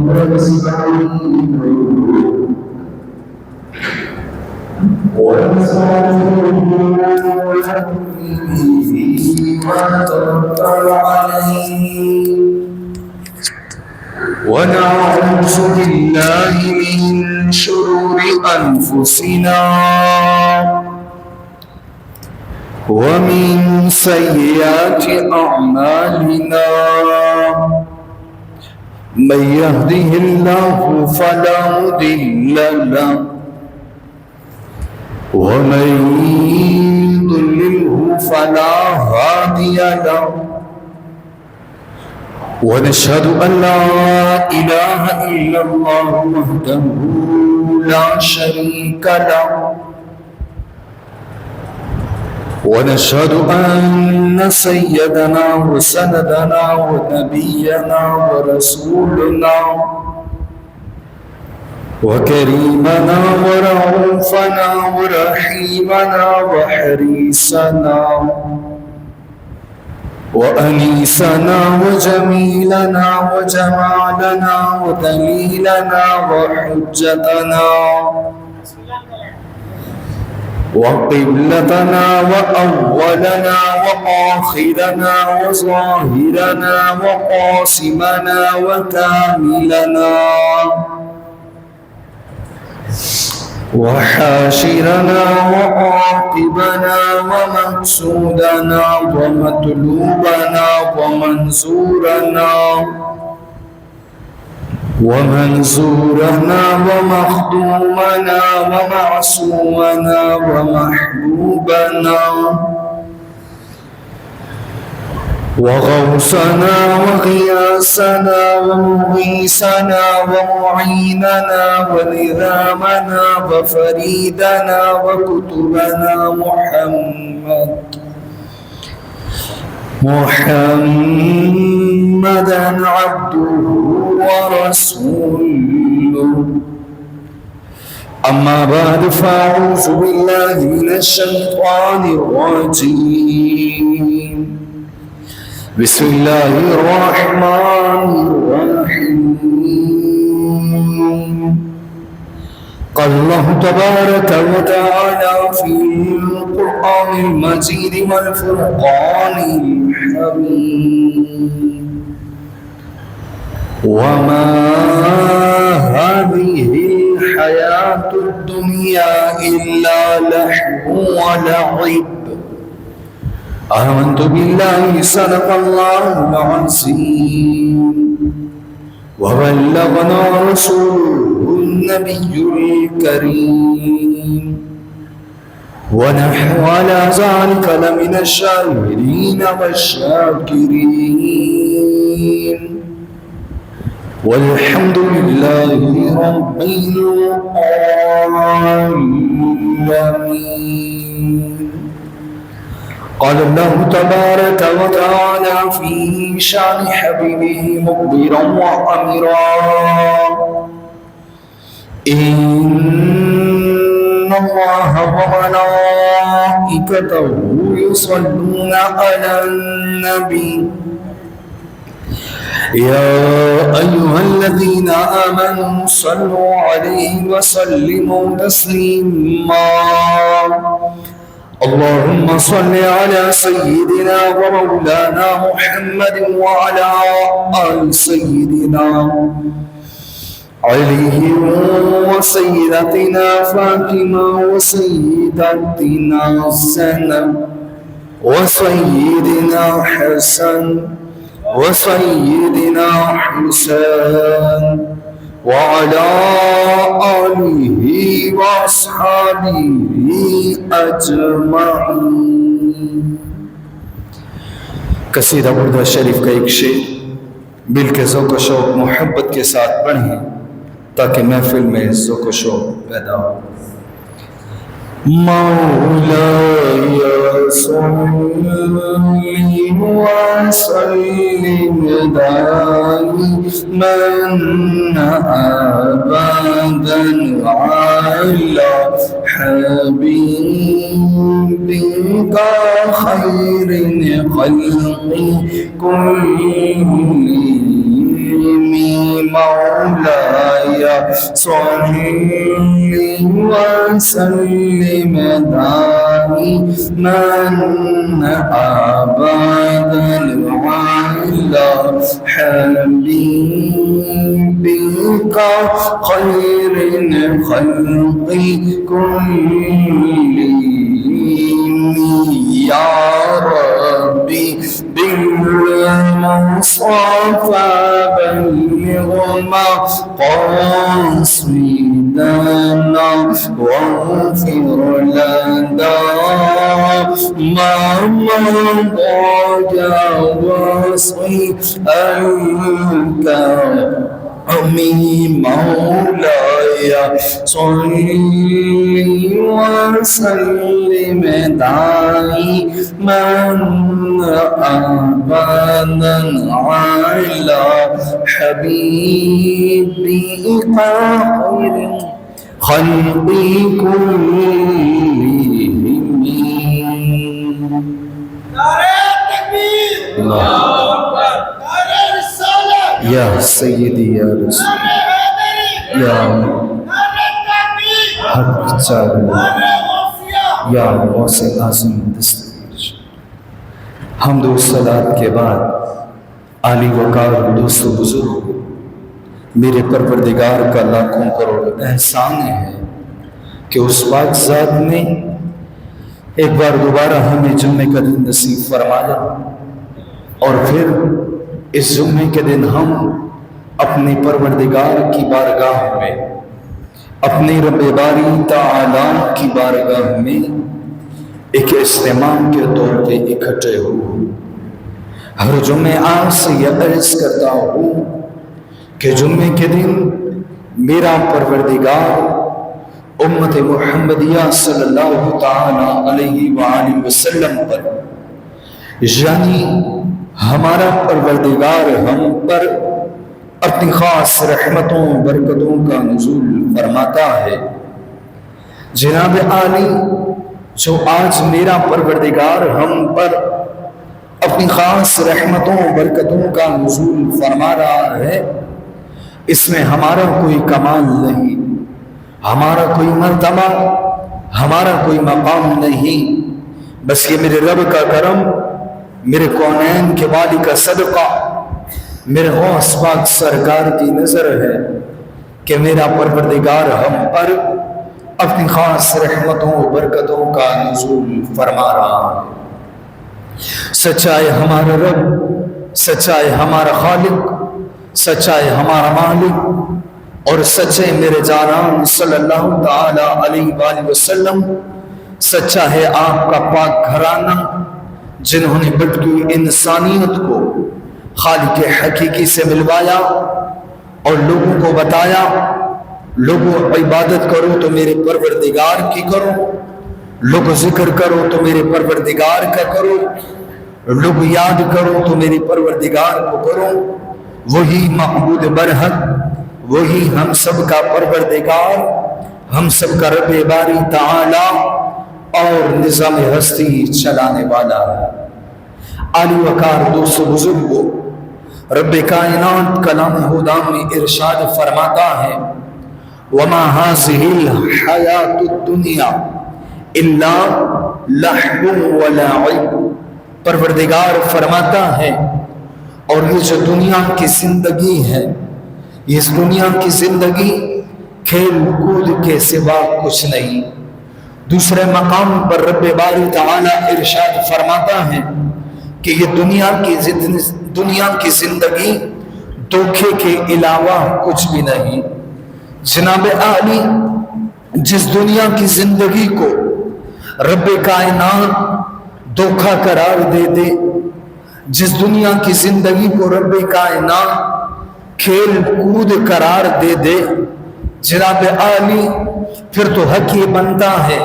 ونستعينه ونتوكل عليه ونعوذ بالله من شرور أنفسنا ومن سيئات أعمالنا من يهده الله فلا مضل له ومن يضلله فلا هادي له ونشهد أن لا إله إلا الله وحده لا شريك له ونشهد أن سيدنا وسندنا ونبينا ورسولنا وكريمنا ورؤوفنا ورحيمنا وحريصنا وأنيسنا وجميلنا وجمالنا ودليلنا وحجتنا وقبلتنا وأولنا وآخرنا وظاهرنا وقاسمنا وكاملنا وحاشرنا وعاقبنا ومقصودنا ومطلوبنا ومنصورنا ومخدومنا ومعصومنا ومحبوبنا وغوثنا وغياثنا ومغيثنا ومعيننا ونظامنا وفريدنا وكتبنا محمدا عبده ورسوله أما بعد فأعوذ بالله من الشيطان الرجيم بسم الله الرحمن الرحيم قال الله تبارك وتعالى في القرآن المجيد والفرقان الحميد وما هذه الحياة الدنيا إلا لهو ولعب آمنت بالله صدق الله العظيم وبلغنا رسوله النبي الكريم ونحن على ذلك لمن الشاهدين والشاكرين والحمد لله رب العالمين قال الله تبارك وتعالى في شان حبيبه مخبرا وأمرا إن الله وملائكته يصلون على النبي يا أيها الذين آمنوا صلوا عليه وسلموا تسليما اللهم صل على سيدنا ومولانا محمد وعلى آل سيدنا علي وسيدتنا فاطمة وسيدتنا زينب وسيدنا حسن وسيدنا حسين وعلى آله وأصحابه أجمعين. قصیدہ بردہ شریف کا ایک شعر بل کے ذوق و شوق محبت کے ساتھ پڑھیں تاکہ محفل میں ذوق و شوق پیدا ہو. مولاي صل وسلم دائما أبدا على حبيبك خير الخلق كلهم مولاي صلی وسلم دائما ابدا على حبيبك خير الخلق كلهم يا ربي بالمصطفى بلغ مقاصدنا واغفر لنا ما مضى واسألك أمي مولاي صلي وسلم دائما أبدا على حبيبك خير خلق كلهم. نعرہ تکبیر، اللہ اکبر، نعرہ رسالت، یا سیدی یا رسول نعرہ حیدری، یا نعرہ تحقیق، حق چارو نعرہ غوثیہ، یا غوث اعظم دستگیر. حمد و صلات کے بعد عالی وقار دوست و بزرگ میرے پروردگار کا لاکھوں کروڑ احسان ہے کہ اس پاک ذات نے ایک بار دوبارہ ہمیں جمعے کا دن نصیب فرمایا اور پھر اس جمعے کے دن ہم اپنے پروردگار کی بارگاہ میں اپنے رب باری تعالی کی بارگاہ میں ایک اجتماع کے طور پہ اکٹھے ہوئے. ہر جمعے آپ سے یہ عرض کرتا ہوں کہ جمعے کے دن میرا پروردگار امت محمدیہ صلی اللہ تعالی علیہ وآلہ وسلم پر یعنی ہمارا پروردگار ہم پر اپنی خاص رحمتوں برکتوں کا نزول فرماتا ہے. جناب عالی جو آج میرا پروردگار ہم پر اپنی خاص رحمتوں برکتوں کا نزول فرما رہا ہے، اس میں ہمارا کوئی کمال نہیں، ہمارا کوئی مرتبہ، ہمارا کوئی مقام نہیں، بس یہ میرے رب کا کرم، میرے کونین کے والی کا صدقہ، میرے غوث پاک سرکار کی نظر ہے کہ میرا پروردگار ہم پر اپنی خاص رحمتوں و برکتوں کا نزول فرما رہا ہے. سچائے ہمارا رب، سچائے ہمارا خالق، سچائے ہمارا مالک اور سچے میرے جانان صلی اللہ تعالی علیہ وآلہ وسلم، سچا ہے آپ کا پاک گھرانہ جنہوں نے بھٹکی انسانیت کو خالق حقیقی سے ملوایا اور لوگوں کو بتایا لوگوں عبادت کرو تو میرے پروردگار کی کرو، لوگ ذکر کرو تو میرے پروردگار کا کرو، لوگ یاد کرو تو میرے پروردگار کو کرو. وہی معبود برحق، وہی ہم سب کا پروردگار، ہم سب کا رب باری تعالی اور نظام ہستی چلانے والا ہے. عالی وقار دوست بزرگوں، رب کائنات کلام خدا میں ارشاد فرماتا ہے وَمَا هَذِهِ الْحَيَاةُ الدُّنْيَا إِلَّا لَحْوٌ وَلَعِبٌ. پروردگار فرماتا ہے اور یہ جو دنیا کی زندگی ہے، اس دنیا کی زندگی کھیل کود کے سوا کچھ نہیں. دوسرے مقام پر رب باری تعالی ارشاد فرماتا ہے کہ یہ دنیا کی زندگی دھوکے کے علاوہ کچھ بھی نہیں. جناب عالی جس دنیا کی زندگی کو رب کائنات دھوکہ قرار دے دے، جس دنیا کی زندگی کو رب کائنات کھیل کود قرار دے دے، جناب عالی پھر تو حق یہ بنتا ہے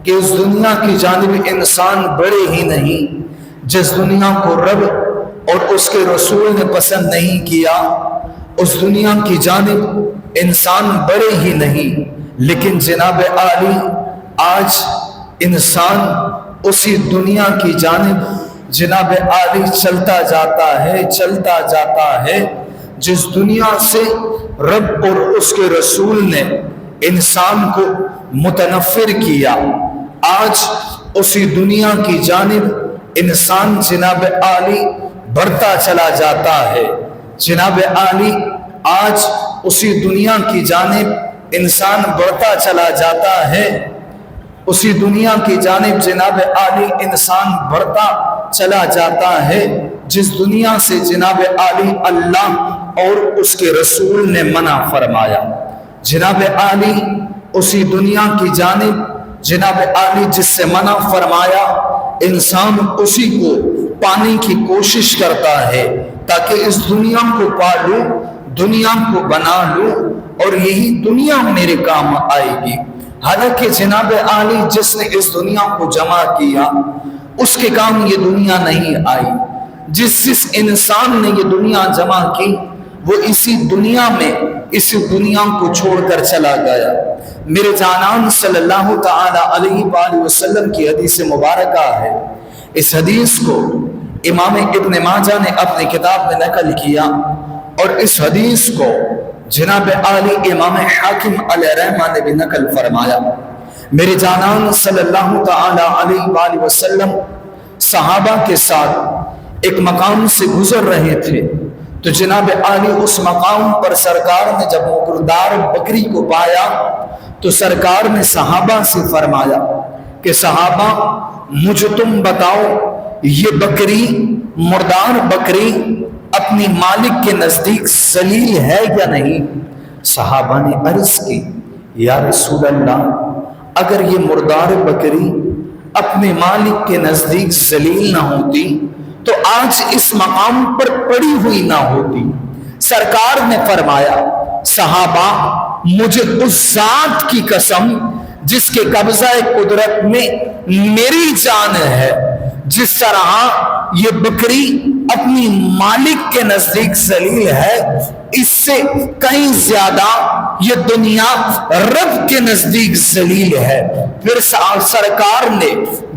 کہ اس دنیا کی جانب انسان بڑھے ہی نہیں. جس دنیا کو رب اور اس کے رسول نے پسند نہیں کیا اس دنیا کی جانب انسان بڑھے ہی نہیں. لیکن جناب عالی آج انسان اسی دنیا کی جانب جناب عالی چلتا جاتا ہے جس دنیا سے رب اور اس کے رسول نے انسان کو متنفر کیا، آج اسی دنیا کی جانب انسان جناب عالی بڑھتا چلا جاتا ہے۔ جناب عالی آج اسی دنیا کی جانب انسان بڑھتا چلا جاتا ہے، اسی دنیا کی جانب جناب عالی انسان بڑھتا چلا جاتا ہے جس دنیا سے جناب عالی اللہ اور اس کے رسول نے منع فرمایا۔ جناب عالی اسی دنیا کی جانب جناب عالی جس سے منع فرمایا، انسان اسی کو پانے کی کوشش کرتا ہے تاکہ اس دنیا کو پا لوں، دنیا کو بنا لوں اور یہی دنیا میرے کام آئے گی۔ حالانکہ جناب عالی جس نے اس دنیا کو جمع کیا اس کے کام یہ دنیا نہیں آئی۔ جس انسان نے یہ دنیا جمع کی وہ اسی دنیا میں اسی دنیا کو چھوڑ کر چلا گیا۔ میرے جانان صلی اللہ تعالی علیہ وآلہ وسلم کی حدیث مبارکہ ہے، اس حدیث کو امام ابن ماجہ نے اپنی کتاب میں نقل کیا اور اس حدیث کو جناب عالی امام حاکم علیہ رحمہ نے بھی نقل فرمایا۔ میرے جانان صلی اللہ تعالی علیہ وآلہ وسلم صحابہ کے ساتھ ایک مقام سے گزر رہے تھے تو جناب عالی اس مقام پر سرکار نے جب مردار بکری کو پایا تو سرکار نے صحابہ سے فرمایا کہ صحابہ مجھے تم بتاؤ یہ بکری مردار بکری اپنی مالک کے نزدیک ذلیل ہے یا نہیں؟ صحابہ نے عرض کی یا رسول اللہ اگر یہ مردار بکری اپنے مالک کے نزدیک ذلیل نہ ہوتی تو آج اس مقام پر پڑی ہوئی نہ ہوتی۔ سرکار نے فرمایا صحابہ مجھے اس ذات کی قسم جس کے قبضہ قدرت میں میری جان ہے، جس طرح یہ بکری اپنی مالک کے نزدیک ذلیل ہے اس سے کہیں زیادہ یہ دنیا رب کے نزدیک ذلیل ہے۔ پھر سرکار نے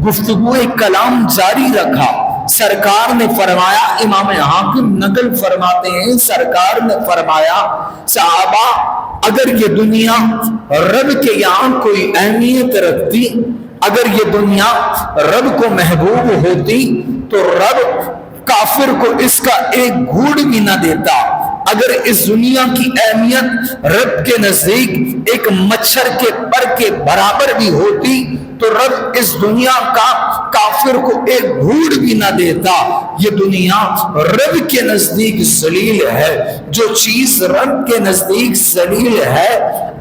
گفتگو کلام جاری رکھا۔ سرکار نے فرمایا، امام حاکم نقل فرماتے ہیں، سرکار نے فرمایا صحابہ اگر یہ دنیا رب کے یہاں کوئی اہمیت رکھتی، اگر یہ دنیا رب کو محبوب ہوتی تو رب کافر کو اس کا ایک گھوٹ بھی نہ دیتا۔ اگر اس دنیا کی اہمیت رب کے نزدیک ایک مچھر کے پر کے برابر بھی ہوتی تو رب اس دنیا کا کافر کو ایک گھوٹ بھی نہ دیتا۔ یہ دنیا رب کے نزدیک ذلیل ہے۔ جو چیز رب کے نزدیک ذلیل ہے،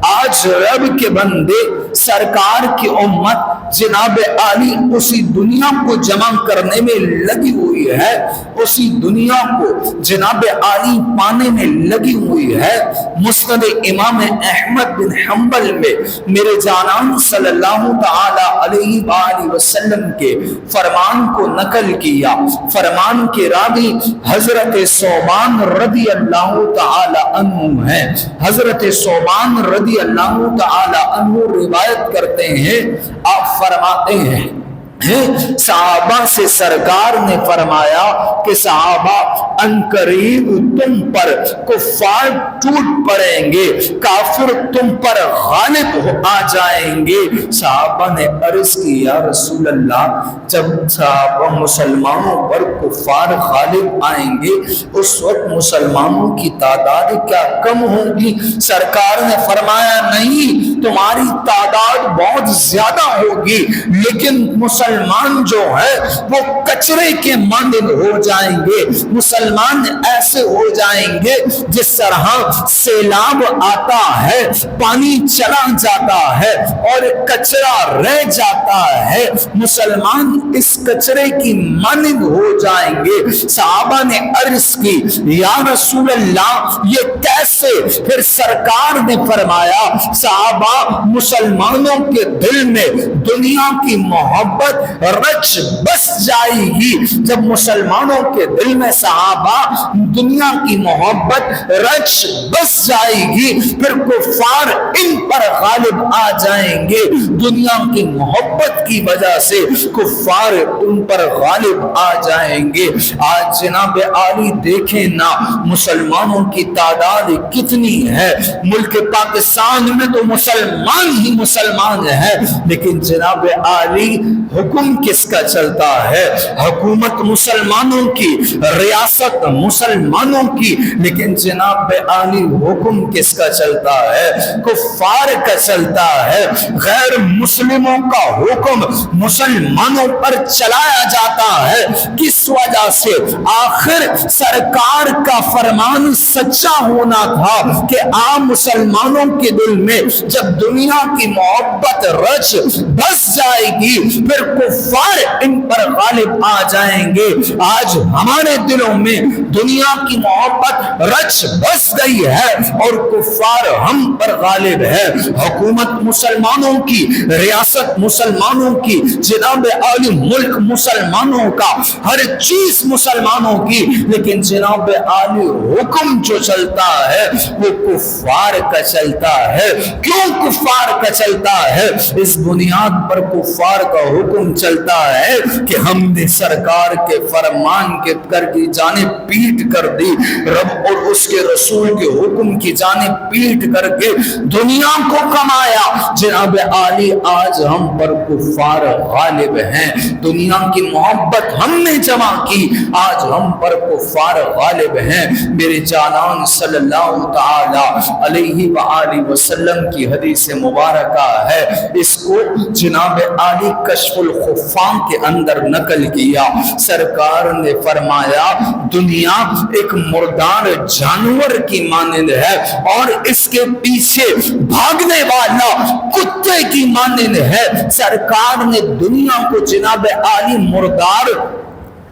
آج رب کے بندے سرکار کی امت جناب عالی اسی دنیا کو جمع کرنے میں لگی ہوئی ہے، اسی دنیا کو جناب عالی پانے میں لگی ہوئی ہے۔ مسند امام احمد بن حنبل میں میرے جانان صلی اللہ تعالی علیہ وآلہ وسلم کے فرمان کو نقل کیا۔ فرمان کے راوی حضرت ثوبان رضی اللہ تعالی عنہ ہیں۔ حضرت ثوبان رضی اللہ تعالی عنہ روایت کرتے ہیں، آپ فرماتے ہیں صحابہ سے سرکار نے فرمایا کہ صحابہ انقریب تم پر کفار ٹوٹ پڑیں گے، کافر تم پر غالب آ جائیں گے۔ صحابہ نے عرض کی یا رسول اللہ جب صحابہ مسلمانوں پر کفار غالب آئیں گے اس وقت مسلمانوں کی تعداد کیا کم ہوگی؟ سرکار نے فرمایا نہیں، تمہاری تعداد بہت زیادہ ہوگی لیکن مسلمان جو ہے وہ کچرے کے مانند ہو جائیں گے۔ مسلمان ایسے ہو جائیں گے جس طرح سیلاب آتا ہے، پانی چلا جاتا ہے اور کچرا رہ جاتا ہے، مسلمان اس کچرے کی مانند ہو جائیں گے۔ صحابہ نے عرض کی یا رسول اللہ یہ کیسے؟ پھر سرکار نے فرمایا صحابہ مسلمانوں کے دل میں دنیا کی محبت رچ بس جائے گی۔ جب مسلمانوں کے دل میں صحابہ دنیا کی محبت رچ بس جائے گی پھر کفار ان پر غالب آ جائیں گے۔ دنیا کی محبت کی وجہ سے کفار ان پر غالب آ جائیں جائیں گے۔ آج جناب عالی دیکھیں نا مسلمانوں کی تعداد کتنی ہے، ملک پاکستان میں تو مسلمان ہی مسلمان ہے، لیکن جناب عالی حکم کس کا چلتا ہے؟ حکومت مسلمانوں کی، ریاست مسلمانوں کی، لیکن جناب عالی حکم کس کا چلتا ہے؟ کفار کا چلتا ہے۔ غیر مسلموں کا حکم مسلمانوں پر چلایا جاتا ہے، کس وجہ سے؟ آخر سرکار کا فرمان سچا ہونا تھا کہ عام مسلمانوں کے دل میں جب دنیا کی محبت رچ بس جائے گی پھر کفار ان پر غالب آ جائیں گے۔ آج ہمارے دلوں میں دنیا کی محبت رچ بس گئی ہے اور کفار ہم پر غالب ہے۔ حکومت مسلمانوں کی، ریاست مسلمانوں کی، جناب عالی ملک مسلمانوں کا، ہر چیز مسلمانوں کی، لیکن جناب عالی حکم جو چلتا ہے وہ کفار کا چلتا ہے۔ کیوں کفار کا چلتا ہے؟ اس بنیاد پر کفار کا حکم چلتا ہے کہ ہم نے سرکار کے فرمان کے کر کی جانب پیٹ کر دی، رب اور اس کے رسول کے حکم کی جانب پیٹ کر کے دنیا کو کمایا۔ جناب عالی آج ہم پر کفار غالب ہیں، دنیا کی محبت ہم نے جمع کی، آج ہم پر کفار غالب ہیں۔ میرے جانان صلی اللہ تعالی علیہ وآلہ وسلم کی حدیث مبارکہ ہے، اس کو جناب عالی کشف الخفاں کے اندر نقل کیا۔ سرکار نے فرمایا دنیا ایک مردار جانور کی مانند ہے اور اس کے پیچھے بھاگنے والا کتے کی مانند ہے۔ سرکار نے دنیا کو جناب عالی مردار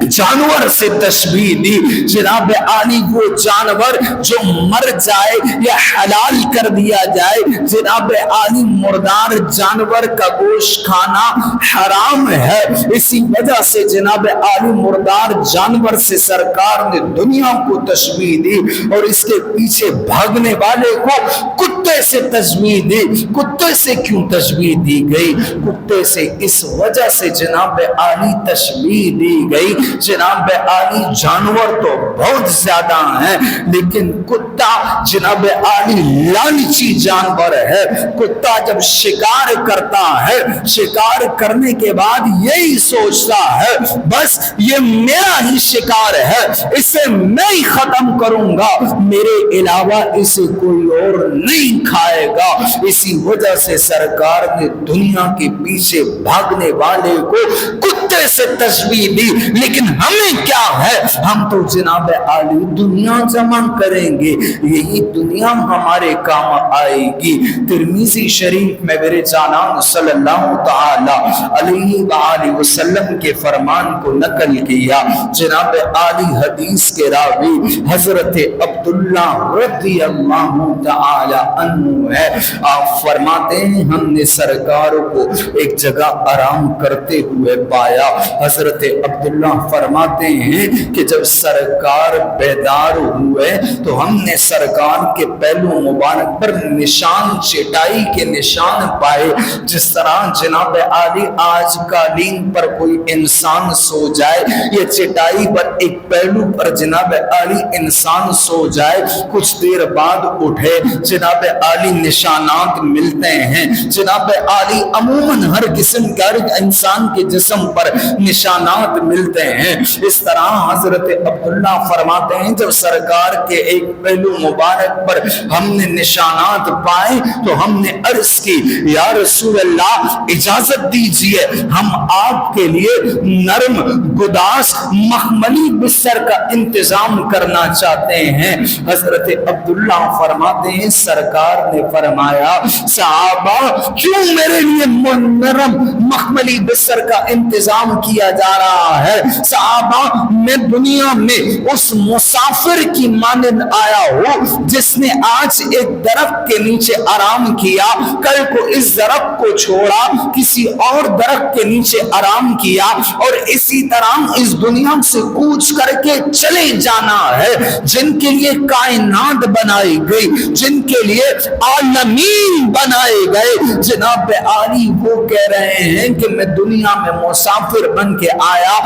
جانور سے تشبیہ دی۔ جناب عالی وہ جانور جو مر جائے یا حلال کر دیا جائے، جناب عالی مردار جانور کا گوشت کھانا حرام ہے، اسی وجہ سے جناب عالی مردار جانور سے سرکار نے دنیا کو تشبیہ دی اور اس کے پیچھے بھاگنے والے کو کتے سے تشبیہ دی۔ کتے سے کیوں تشبیہ دی گئی؟ کتے سے اس وجہ سے جناب عالی تشبیہ دی گئی، جناب عالی جانور تو بہت زیادہ ہیں لیکن کتا جناب عالی لالچی جانور ہے۔ کتا جب شکار کرتا ہے، شکار کرنے کے بعد یہی سوچتا ہے بس یہ میرا ہی شکار ہے، اسے میں ہی ختم کروں گا، میرے علاوہ اسے کوئی اور نہیں کھائے گا۔ اسی وجہ سے سرکار نے دنیا کے پیچھے بھاگنے والے کو کتے سے تشبیہ دی۔ لیکن ہمیں کیا ہے؟ ہم تو جناب عالی دنیا جمع کریں گے، یہی دنیا ہمارے کام آئے گی۔ ترمذی شریف میں میرے جانان صلی اللہ تعالی علیہ وآلہ وسلم کے فرمان کو نقل کیا۔ جناب عالی حدیث کے راوی حضرت عبداللہ رضی اللہ تعالی عنہ ہے۔ آپ فرماتے ہیں ہم نے سرکار کو ایک جگہ آرام کرتے ہوئے پایا۔ حضرت عبداللہ فرماتے ہیں کہ جب سرکار بیدار ہوئے تو ہم نے سرکار کے پہلو مبارک پر نشان، چٹائی کے نشان پائے، جس طرح جناب عالی آج قالین پر کوئی انسان سو جائے یا چٹائی پر ایک پہلو پر جناب عالی انسان سو جائے، کچھ دیر بعد اٹھے جناب عالی نشانات ملتے ہیں۔ جناب عالی عموماً ہر قسم کا انسان کے جسم پر نشانات ملتے ہیں۔ اس طرح حضرت عبداللہ فرماتے ہیں جب سرکار کے ایک پہلو مبارک پر ہم نے نشانات پائے تو ہم نے عرض کی یا رسول اللہ اجازت دیجئے ہم آپ کے لیے نرم گداس مخملی بستر کا انتظام کرنا چاہتے ہیں۔ حضرت عبداللہ فرماتے ہیں سرکار نے فرمایا صحابہ کیوں میرے لیے نرم مخملی بستر کا انتظام کیا جا رہا ہے؟ صحابہ میں دنیا میں اس مسافر کی مانند آیا ہوں جس نے آج ایک درخت کے نیچے آرام کیا، کل کو اس درخت کو چھوڑا کسی اور درخت کے نیچے آرام کیا اور اسی طرح اس دنیا سے کوچ کر کے چلے جانا ہے۔ جن کے لیے کائنات بنائی گئی، جن کے لیے عالمین بنائے گئے، جناب عالی وہ کہہ رہے ہیں کہ میں دنیا میں مسافر بن کے آیا،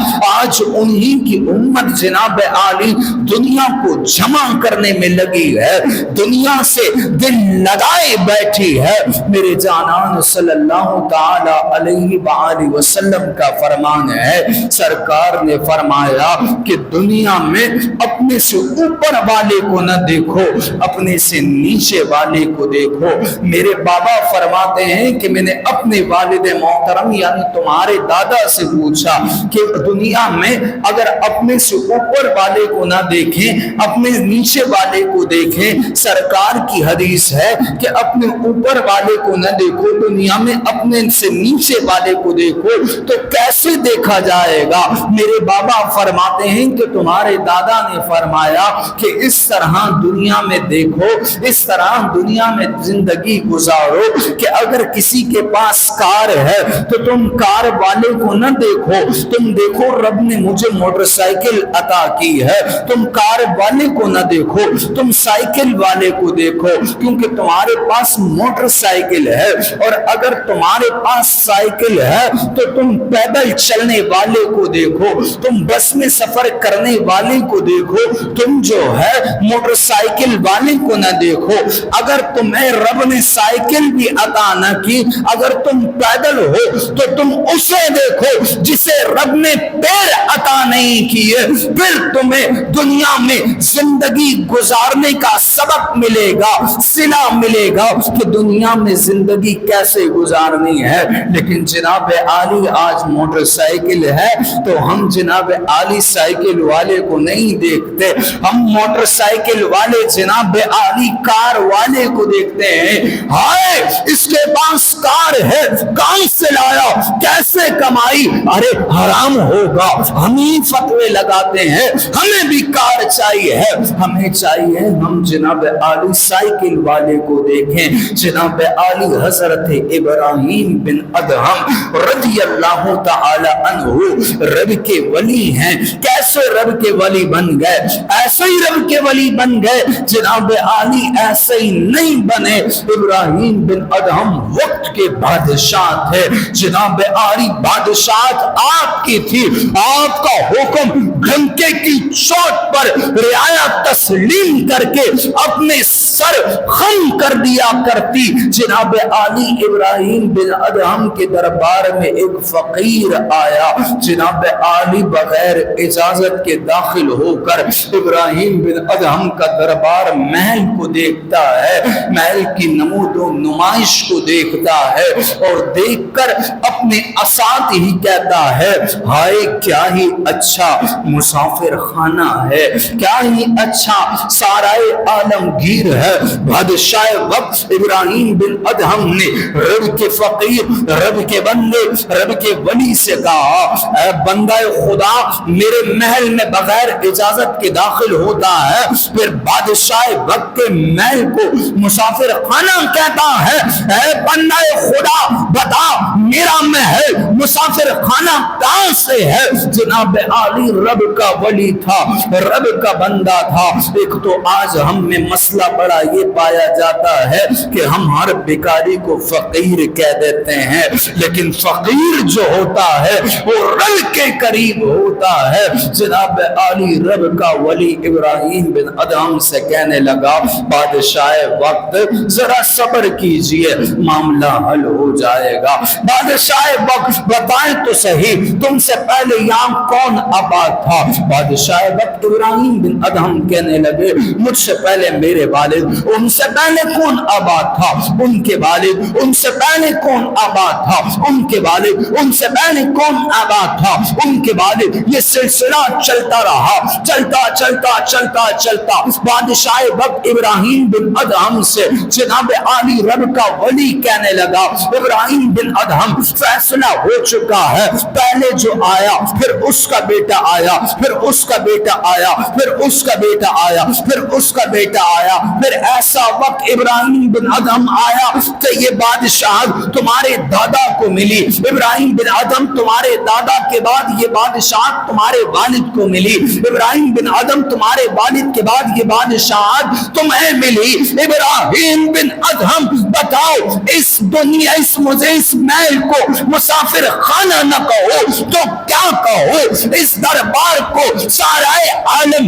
آج انہی کی امت جناب عالی دنیا کو جمع کرنے میں لگی ہے، دنیا سے دل لگائے بیٹھی ہے۔ میرے جانان صلی اللہ تعالی علیہ وآلہ وسلم کا فرمان ہے، سرکار نے فرمایا کہ دنیا میں اپنے سے اوپر والے کو نہ دیکھو، اپنے سے نیچے والے کو دیکھو۔ میرے بابا فرماتے ہیں کہ میں نے اپنے والد محترم یعنی تمہارے دادا سے پوچھا کہ دنیا میں اگر اپنے سے اوپر والے کو نہ دیکھیں، اپنے نیچے والے کو دیکھیں، سرکار کی حدیث ہے کہ اپنے اوپر والے کو نہ دیکھو، دنیا میں اپنے سے نیچے والے کو دیکھو، تو کیسے دیکھا جائے گا؟ میرے بابا فرماتے ہیں کہ تمہارے دادا نے فرمایا کہ اس طرح دنیا میں دیکھو، اس طرح دنیا میں زندگی گزارو کہ اگر کسی کے پاس کار ہے تو تم کار والے کو نہ دیکھو، تم دیکھو رب نے مجھے موٹر سائیکل عطا کی ہے، تم کار والے کو نہ دیکھو، تم سائیکل والے کو دیکھو، کیونکہ تمہارے پاس موٹر سائیکل ہے، اور اگر تمہارے پاس سائیکل ہے تو تم پیدل چلنے والے کو دیکھو، تم بس میں سفر کرنے والے کو دیکھو، تم جو ہے موٹر سائیکل والے کو نہ دیکھو۔ اگر تمہیں رب نے سائیکل بھی عطا نہ کی، اگر تم پیدل ہو تو تم اسے دیکھو جسے رب نے پیر عطا نہیں کیے، پھر تمہیں دنیا میں زندگی گزارنے کا سبق ملے گا، صلہ ملے گا کہ دنیا میں زندگی کیسے گزارنی ہے۔ لیکن جناب عالی آج موٹر سائیکل ہے تو ہم جناب عالی سائیکل والے کو نہیں دیکھتے، ہم موٹر سائیکل والے جناب عالی کار والے کو دیکھتے ہیں۔ ہائے اس کے پاس کار ہے، کہاں سے لایا، کیسے کمائی، ارے حرام ہوگا، ہم ہی فتوے لگاتے ہیں، ہمیں بھی کار چاہیے ہے، ہمیں چاہیے ہم جناب عالی سائیکل والے کو دیکھیں۔ جناب عالی حضرت ابراہیم بن ادہم رضی اللہ تعالی عنہ رب کے ولی ہیں۔ کیسے رب کے ولی بن گئے؟ ایسے ہی رب کے ولی بن گئے، جناب عالی ایسے ہی نہیں بنے۔ ابراہیم بن ادہم وقت کے بادشاہ تھے، جناب عالی بادشاہت آپ کی تھی، آپ کا حکم ڈنکے کی چوٹ پر رعایا تسلیم کر کے اپنے سر خم کر دیا کرتی۔ جناب عالی ابراہیم بن ادہم کے دربار میں ایک فقیر آیا، جناب عالی بغیر اجازت کے داخل ہو کر ابراہیم بن ادہم کا دربار محل کو دیکھتا ہے، محل کی نمود و نمائش کو دیکھتا ہے، اور دیکھ کر اپنے اسات ہی کہتا ہے ہائے کیا ہی اچھا مسافر خانہ ہے، کیا ہی اچھا سارائے عالمگیر ہے۔ بادشاہ وقت ابراہیم بن ادہم نے رب کے فقیر، رب کے بندے، رب کے ولی سے کہا اے بندہ خدا، میرے محل میں بغیر اجازت کے داخل ہوتا ہے، پھر بادشاہ وقت کے محل کو مسافر خانہ کہتا ہے، اے بندہ خدا بتا میرا محل مسافر خانہ کہاں سے ہے؟ جناب عالی رب کا ولی تھا، رب کا بندہ تھا۔ ایک تو آج ہم میں مسئلہ بڑا یہ پایا جاتا ہے کہ ہم ہر بیکاری کو فقیر کہہ دیتے ہیں، لیکن فقیر جو ہوتا ہے وہ رب کے قریب ہوتا ہے۔ جناب عالی رب کا ولی ابراہیم بن ادہم سے کہنے لگا بادشاہ وقت ذرا صبر کیجئے، معاملہ حل ہو جائے گا۔ بادشاہ وقت بتائیں تو صحیح تم سے پہلے یہاں کون آباد تھا؟ بادشاہ وقت ابراہیم بن ادہم کہنے لگے مجھ سے پہلے میرے والد، ان سے پہلے کون آباد تھا؟ ان کے والد، ان سے پہلے کون آباد تھا؟ ان کے والد، ان سے پہلے کون آباد تھا؟ ان کے والد۔ یہ سلسلہ چلتا رہا، چلتا چلتا چلتا چلتا بادشاہ وقت ابراہیم بن ادہم سے جناب عالی رب کا ولی کہنے لگا ابراہیم بن ادہم فیصلہ ہو چکا ہے، پہلے جو آیا پھر اس کا بیٹا آیا، پھر اس کا بیٹا آیا، پھر اس کا بیٹا آیا، پھر اس کا بیٹا آیا، پھر پھر ایسا وقت ابراہیم بن ادہم آیا کہ یہ بادشاہ تمہارے دادا کو ملی، ابراہیم بن ادہم تمہارے دادا کے بعد یہ بادشاہ تمہارے والد کو ملی، ابراہیم بن ادہم تمہارے والد کے بعد یہ بادشاہ تمہیں ملی۔ ابراہیم بن ادہم بتاؤ اس دنیا اس محل کو مسافر خانہ نہ کہو تو کیا کہو؟ اس دربار کو سارے عالم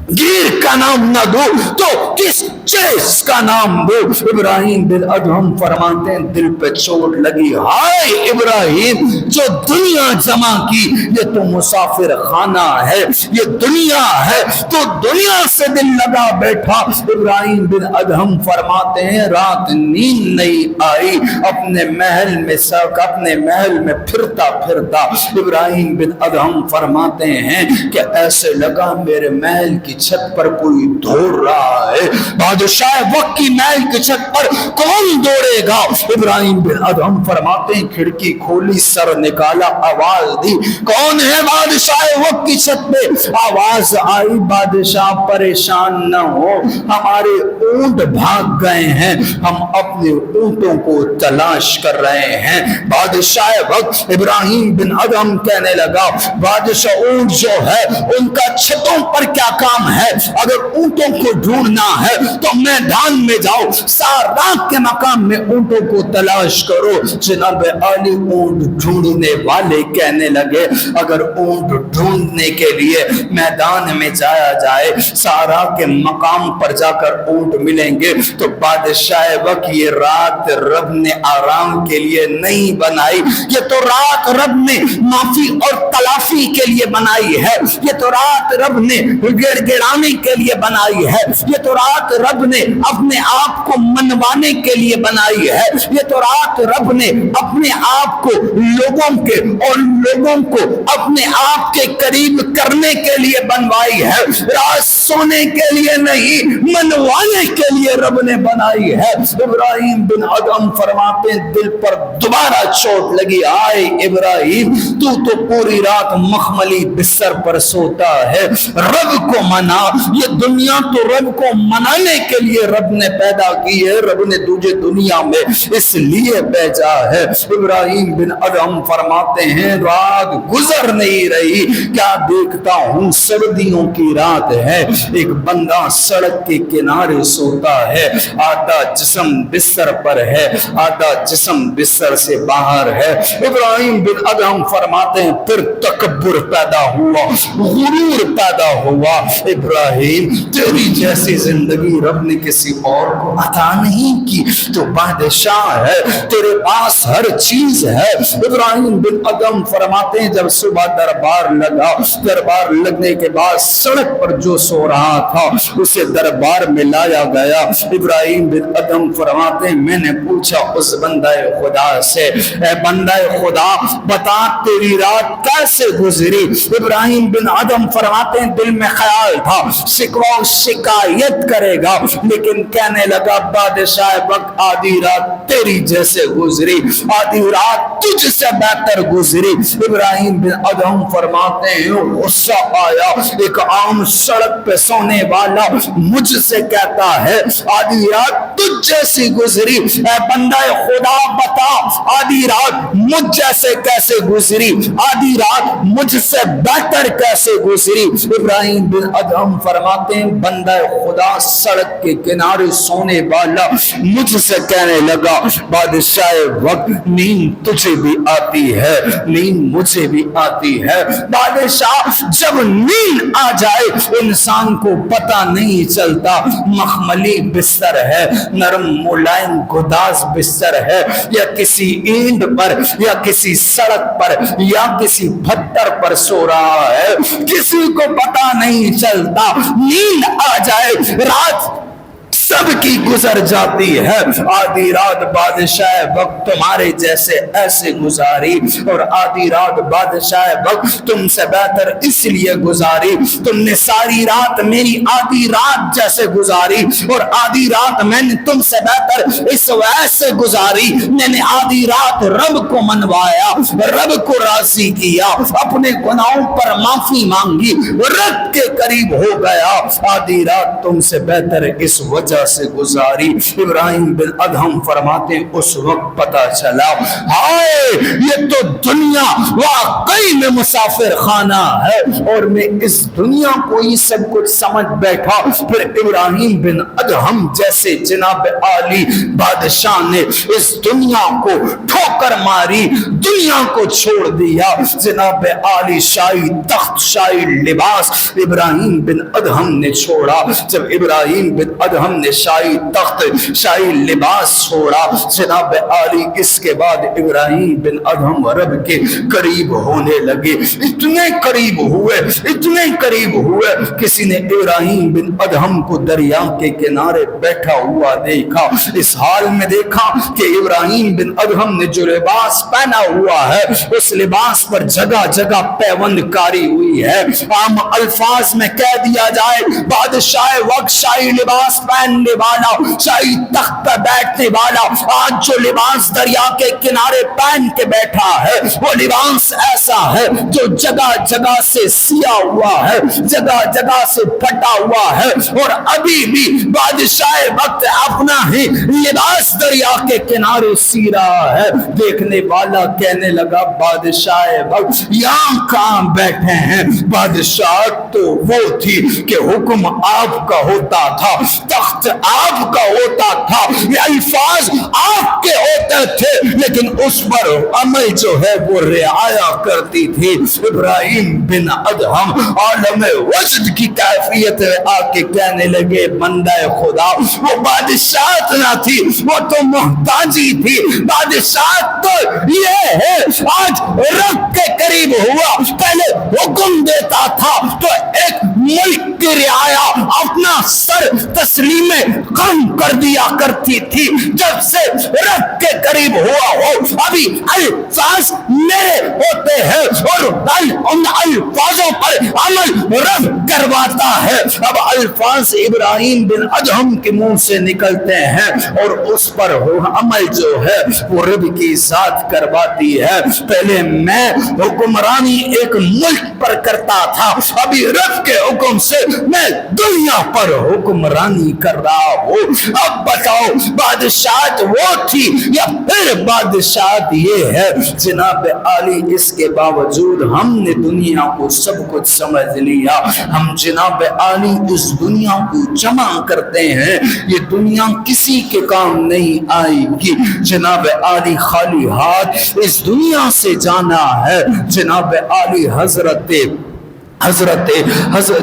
گیر کا نام نہ دو تو کس چیز کا نام دو؟ ابراہیم بن ادہم فرماتے ہیں دل پہ چوٹ لگی، ہائے ابراہیم جو دنیا جمع کی یہ تو مسافر خانہ ہے، یہ دنیا ہے تو دنیا سے دل لگا بیٹھا۔ ابراہیم بن ادہم فرماتے ہیں رات نیند نہیں آئی، اپنے محل میں پھرتا پھرتا ابراہیم بن ادہم فرماتے ہیں کہ ایسے لگا میرے محل کی چھت پر کوئی دوڑ رہا ہے، بادشاہ وقت کی محل کی چھت پر کون دوڑے گا؟ ابراہیم بن ادہم فرماتے ہیں کھڑکی کھولی، سر نکالا، آواز دی، کون ہے؟ بادشاہ وقت کی چھت پہ آواز آئی، بادشاہ پریشان نہ ہو، ہمارے اونٹ بھاگ گئے ہیں، ہم اپنے اونٹوں کو تلاش کر رہے ہیں۔ بادشاہ وقت ابراہیم بن ادہم کہنے لگا بادشاہ اونٹ جو ہے ان کا چھتوں پر کیا کام ہے؟ اگر اونٹوں کو ڈھونڈنا ہے تو میدان میں جاؤ، ساراک کے مقام میں اونٹوں کو تلاش کرو۔ جناب عالی اونٹ ڈھونڈنے والے کہنے لگے اگر اونٹ ڈھونڈنے کے لیے میدان میں جایا جائے، سارا کے مقام پر جا کر اونٹ ملیں گے تو بادشاہ وقت یہ رات رب نے آرام کے لیے نہیں بنائی، یہ تو رات رب نے معافی اور تلافی کے لیے بنائی ہے، یہ تو رات رب نے گڑ گڑانے کے لیے بنائی ہے، یہ تو رات رب نے اپنے آپ کو منوانے کے لیے بنائی ہے، یہ تو رات رب نے اپنے آپ کو لوگوں کے اور لوگوں کو اپنے آپ کے قریب کرنے کے لیے بنوائی ہے، رات سونے کے لیے نہیں منوانے کے لیے رب نے بنائی ہے۔ ابراہیم بن ادہم فرماتے ہیں دل پر دوبارہ چوٹ لگی، آئے ابراہیم تو پوری رات مخملی بستر پر سوتا ہے، رب کو منا، یہ دنیا تو رب کو منانے کے لیے رب نے پیدا کی ہے، رب نے تجھے دنیا میں اس لیے بھیجا ہے۔ ابراہیم بن ادہم فرماتے ہیں رات گزر نہیں رہی، کیا دیکھتا ہوں سردیوں کی رات ہے، ایک بندہ سڑک کے کنارے سوتا ہے، آدھا جسم بستر پر ہے، آدھا جسم بستر سے باہر ہے۔ ابراہیم بن ادہم فرماتے ہیں پھر تکبر پیدا ہوا، غرور پیدا ہوا، ابراہیم تیری جیسی زندگی رب نے کسی اور کو عطا نہیں کی، تو بادشاہ ہے، تیرے پاس ہر چیز ہے۔ ابراہیم بن ادہم فرماتے ہیں جب صبح دربار لگا، دربار لگنے کے بعد سڑک پر جو سو رہا تھا اسے دربار میں لایا گیا۔ ابراہیم بن ادہم فرماتے ہیں میں نے پوچھا اس بندہ خدا سے، اے بندہ خدا بتا تیری رات کیسے گزری؟ ابراہیم بن ادہم فرماتے ہیں دل میں خیال تھا شکوہ و شکایت کرے گا، لیکن کہنے لگا بادشاہ وقت آدھی رات تیری جیسے گزری، آدھی رات تجھ سے بہتر گزری۔ ابراہیم بن ادہم فرماتے ہیں غصہ آیا، ایک عام سڑک پہ سونے والا مجھ سے کہتا ہے آدھی رات تجھ جیسی گزری، اے بندہ خدا بتا آدھی رات مجھ جیسے کیسے گزری، آدھی رات مجھ سے بہتر کیسے گزری؟ ابراہیم بن ادہم فرماتے ہیں بندہ خدا سڑک کے کنارے سونے والا مجھ سے کہنے لگا بادشاہ وقت نیند تجھے بھی آتی ہے، نیند مجھے بھی آتی ہے۔ بادشاہ جب نیند آ جائے انسان کو پتہ نہیں چلتا، مخملی بستر ہے، نرم ملائم گداز بستر ہے، یا کسی اینٹ پر یا کسی سڑک پر یا کسی پتھر پر سو رہا ہے، کسی کو پتہ نہیں چلتا۔ نیند آ جائے رات سب کی گزر جاتی ہے، آدھی رات بادشاہ وقت تمہارے جیسے ایسے گزاری، اور آدھی رات بادشاہ وقت تم سے بہتر اس لیے گزاری، تم نے ساری رات میری آدھی رات جیسے گزاری، اور آدھی رات میں نے تم سے بہتر اس ویسے گزاری، میں نے آدھی رات رب کو منوایا، رب کو راضی کیا، اپنے گناہوں پر معافی مانگی، رب کے قریب ہو گیا، آدھی رات تم سے بہتر اس وجہ درجہ سے گزاری۔ ابراہیم بن ادہم فرماتے ہیں اس وقت پتہ چلا ہائے یہ تو دنیا واقعی میں مسافر خانہ ہے، اور میں اس دنیا کو ہی سب کچھ سمجھ بیٹھا۔ پھر ابراہیم بن ادہم جیسے جناب عالی بادشاہ نے اس دنیا کو ٹھوکر ماری، دنیا کو چھوڑ دیا۔ جناب عالی شاہی تخت، شاہی لباس ابراہیم بن ادہم نے چھوڑا۔ جب ابراہیم بن ادہم نے شاہی تخت، شاہی لباس چھوڑا، جناب عالی اس کے بعد ابراہیم بن ادہم رب کے قریب ہونے لگے۔ اتنے قریب ہوئے، اتنے قریب ہوئے، کسی نے ابراہیم بن ادہم کو دریا کے کنارے بیٹھا ہوا دیکھا۔ اس حال میں دیکھا کہ ابراہیم بن ادہم نے جو لباس پہنا ہوا ہے اس لباس پر جگہ جگہ پیوند کاری ہوئی ہے۔ عام الفاظ میں کہہ دیا جائے بادشاہ وقت شاہی لباس پہننے والا، شاہی تخت پر بیٹھنے والا آج جو لباس دریا کے کنارے پہن کے بیٹھا ہے وہ لباس ایسا ہے جو جگہ جگہ سے سیا ہوا ہے، جگہ جگہ سے پھٹا ہوا ہے، اور ابھی بھی بادشاہ وقت اپنا ہی لباس دریا کے کنارے سی رہا ہے۔ دیکھنے والا کہنے لگا بادشاہ وقت یہاں کہاں بیٹھے ہیں؟ بادشاہ تو وہ تھی کہ حکم آپ کا ہوتا تھا، تخت آپ کا ہوتا تھا، یہ الفاظ آپ کے ہوتے تھے، لیکن اس پر عمل جو ہے وہ رعایا کرتی تھی۔ ابراہیم بن ادہم عالم وجد کی کیفیت میں آ کے کہنے لگے بندہ خدا وہ بادشاہت نہ تھی، وہ تو محتاجی تھی، بادشاہت تو یہ ہے آج رب کے قریب ہوا۔ پہلے حکم دیتا تھا تو ایک ملک کی رعایا اپنا سر تسلیم قم کر دیا کرتی تھی، جب سے رب کے قریب ہوا ہو ابھی الفاظ میرے ہوتے ہیں اور ان الفاظوں پر عمل رب کرواتا ہے۔ اب الفاظ ابراہیم بن ادہم کے منہ سے نکلتے ہیں اور اس پر عمل جو ہے وہ رب کی ذات کرواتی ہے۔ پہلے میں حکمرانی ایک ملک پر کرتا تھا، ابھی رب کے حکم سے میں دنیا پر حکمرانی کر رہا ہوں۔ اب بتاؤ بادشاہت وہ تھی یا پھر بادشاہت یہ ہے؟ جناب عالی اس کے باوجود ہم نے دنیا کو سب کچھ سمجھ لیا، ہم جناب عالی اس دنیا کو جمع کرتے ہیں، یہ دنیا کسی کے کام نہیں آئے گی۔ جناب عالی خالی ہاتھ اس دنیا سے جانا ہے۔ جناب عالی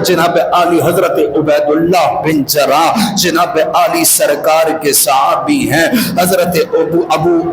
جناب عالی حضرت عبید اللہ بن جراح جناب عالی سرکار کے صحابی ہیں۔ حضرت ابو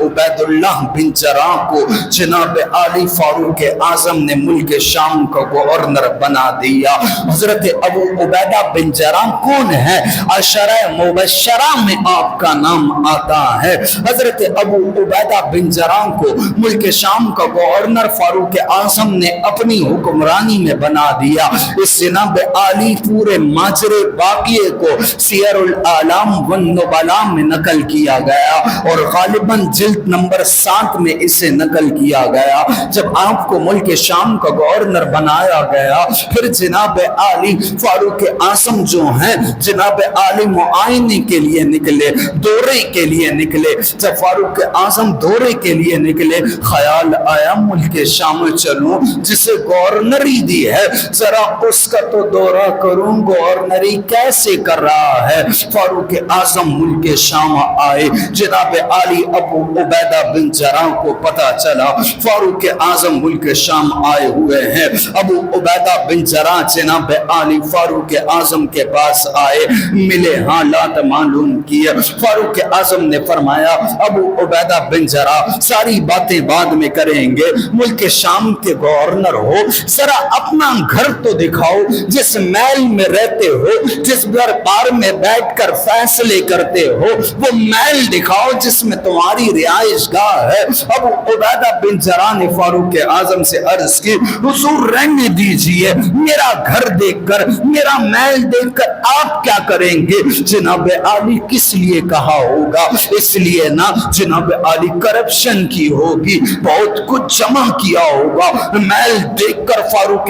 عبید اللہ بن جراح کو جناب عالی فاروق اعظم نے ملک شام کا گورنر بنا دیا۔ حضرت ابو عبیدہ بن جراح کون ہے؟ عشرہ مبشرہ میں آپ کا نام آتا ہے۔ حضرت ابو عبیدہ بن جراح کو ملک شام کا گورنر فاروق اعظم نے اپنی حکمرانی میں بنا دیا۔ اس جناب عالی پورے ماجرے واقعے کو سیر الاعلام والنبلاء میں نقل کیا گیا اور غالباً جلد نمبر 7 میں اسے نقل کیا گیا۔ جب آپ کو ملک شام کا گورنر بنایا گیا پھر جناب عالی فاروق اعظم جو ہیں جناب عالی معائنے کے لیے نکلے، دورے کے لیے نکلے۔ جب فاروق اعظم دورے کے لیے نکلے خیال آیا ملک شام چلوں، جسے گورنری دی ہے ذرا اس کا تو دورہ کروں، گورنری کیسے کر رہا ہے۔ فاروق اعظم ملک شام آئے، جناب عالی ابو عبیدہ بن جراح کو پتا چلا فاروق اعظم ملک شام آئے ہوئے ہیں۔ ابو عبیدہ بن جراح جناب عالی فاروق اعظم کے پاس آئے، ملے، حالات معلوم کیے۔ فاروق اعظم نے فرمایا ابو عبیدہ بن جراح ساری باتیں بعد میں کریں گے، ملک شام کے گورنر ہو، ذرا اپنا گھر تو دکھاؤ، جس محل میں رہتے ہو، جس دربار میں بیٹھ کر فیصلے کرتے ہو، وہ محل دکھاؤ جس میں تمہاری رہائش گاہ ہے۔ ابو عبیدہ بن جراح نے فاروق اعظم سے عرض کی حضور رہنے دیجئے، میرا گھر دیکھ کر، میرا محل دیکھ کر آپ کیا کریں گے؟ جناب عالی کس لیے کہا ہوگا؟ اس لیے نا جناب عالی کرپشن کی ہوگی، بہت کچھ جمع کیا ہوگا۔ محل دیکھ کر فاروق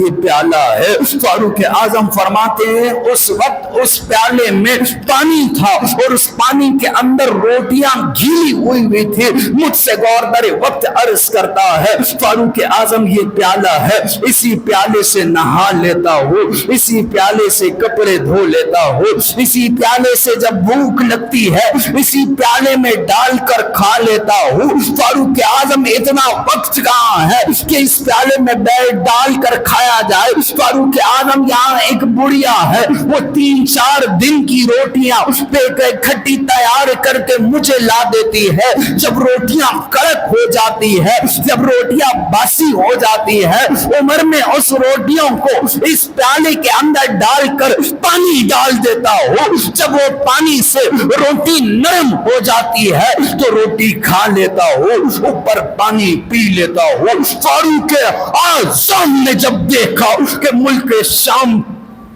یہ پیالہ ہے۔ فاروق اعظم فرماتے ہیں اس وقت اس پیالے میں پانی تھا اور اس پانی کے اندر روٹیاں گیلی ہوئی تھی۔ مجھ سے گورنر وقت عرض کرتا ہے فاروق اعظم یہ پیالہ ہے، اسی پیالے سے نہا لیتا ہوں، اسی پیالے سے کپڑے دھو لیتا ہوں، اسی پیالے سے جب بھوک لگتی ہے اسی پیالے میں ڈال کر کھا لیتا ہوں۔ فاروق اعظم اتنا وقت کہاں ہے کہ اس پیالے میں ڈال کر کھایا جائے؟ فاروق اعظم یہاں ایک بڑھیا ہے، وہ 3-4 دن کی روٹیاں کھٹی تیار کر کے مجھے لا دیتی ہے۔ جب روٹیاں کڑک ہو جاتی ہے، جب روٹیاں باسی ہو جاتی ہے، عمر میں اس روٹیوں کو اس پیالے کے اندر ڈال کر پانی ڈال دیتا ہوں۔ جب وہ پانی سے روٹی نرم ہو جاتی ہے تو روٹی کھا لیتا ہوں، اوپر پانی پی لیتا ہوں۔ فاروق اعظم نے جب دیکھا کہ ملک شام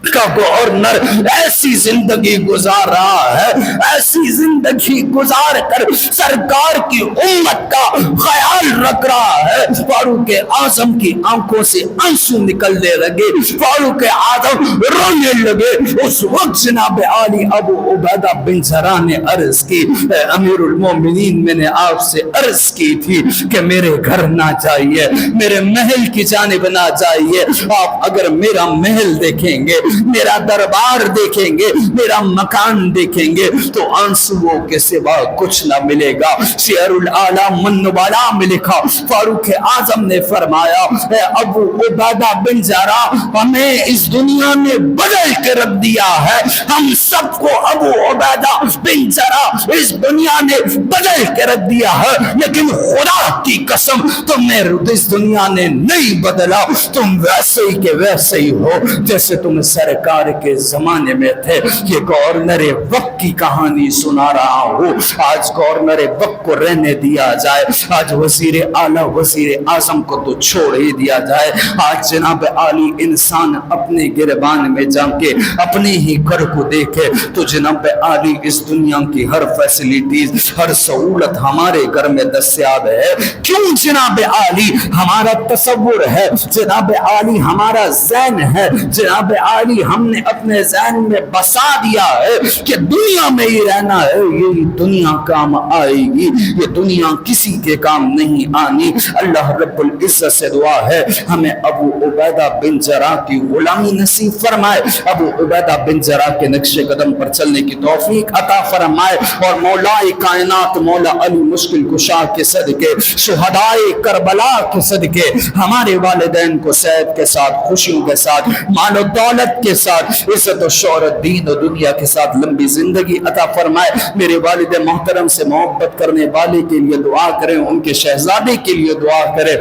کا گورنر ایسی زندگی گزار رہا ہے، ایسی زندگی گزار کر سرکار کی امت کا خیال رکھ رہا ہے، فاروق اعظم کی آنکھوں سے آنسو نکلنے لگے، فاروق اعظم رونے لگے۔ اس وقت جناب عالی ابو عبیدہ بن جراح نے عرض کی، اے امیر المومنین میں نے آپ سے عرض کی تھی کہ میرے گھر نہ جائیے، میرے محل کی جانب نہ جائیے، آپ اگر میرا محل دیکھیں گے، میرا دربار دیکھیں گے، میرا مکان دیکھیں گے تو آنسوؤں کے سوا کچھ نہ ملے گا۔ سیر الاعلام والنبلاء میں لکھا فاروق اعظم نے فرمایا اے ابو عبیدہ بن جراح ہمیں اس دنیا نے بدل کے رکھ دیا ہے، ہم سب کو ابو عبیدہ بن جراح اس دنیا نے بدل کے رکھ دیا ہے، لیکن خدا کی قسم تمہیں اس دنیا نے نہیں بدلا، تم ویسے ہی کے ویسے ہی ہو جیسے تم سرکار کے زمانے میں تھے۔ یہ گورنر وقت کی کہانی سنا رہا ہوں، آج گورنر وقت کو رہنے دیا جائے، آج وزیر اعلیٰ وزیر اعظم کو تو چھوڑ ہی دیا جائے۔ آج جناب عالی انسان اپنے گربان میں جا کے اپنے ہی گھر کو دیکھے تو جناب عالی اس دنیا کی ہر فیسلٹیز، ہر سہولت ہمارے گھر میں دستیاب ہے۔ کیوں جناب عالی ہمارا تصور ہے، جناب عالی ہمارا ذہن ہے، جناب عالی ہم نے اپنے ذہن میں بسا دیا ہے کہ دنیا میں ہی رہنا ہے، یہ دنیا کام آئے گی، یہ دنیا کسی کے کام نہیں آنی۔ اللہ رب العزت سے دعا ہے ہمیں ابو عبیدہ بن جراح کی غلامی نصیب فرمائے، ابو عبیدہ بن جراح کے نقش قدم پر چلنے کی توفیق عطا فرمائے، اور مولا کائنات مولا علی مشکل کشا کے صدقے، شہدائے کربلا کے صدقے ہمارے والدین کو صحت کے ساتھ، خوشیوں کے ساتھ، مال و دولت کے ساتھ، عزت و شہرت، دین و دنیا کے ساتھ لمبی زندگی عطا فرمائے۔ میرے والد محترم سے محبت کرنے والے کے لیے دعا کریں، ان کے شہزادے کے لیے دعا کریں،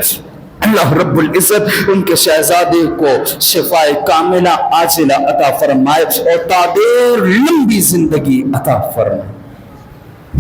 اللہ رب العزت ان کے شہزادے کو شفائے کاملہ عاجلہ عطا فرمائے اور تادیر لمبی زندگی عطا فرمائے۔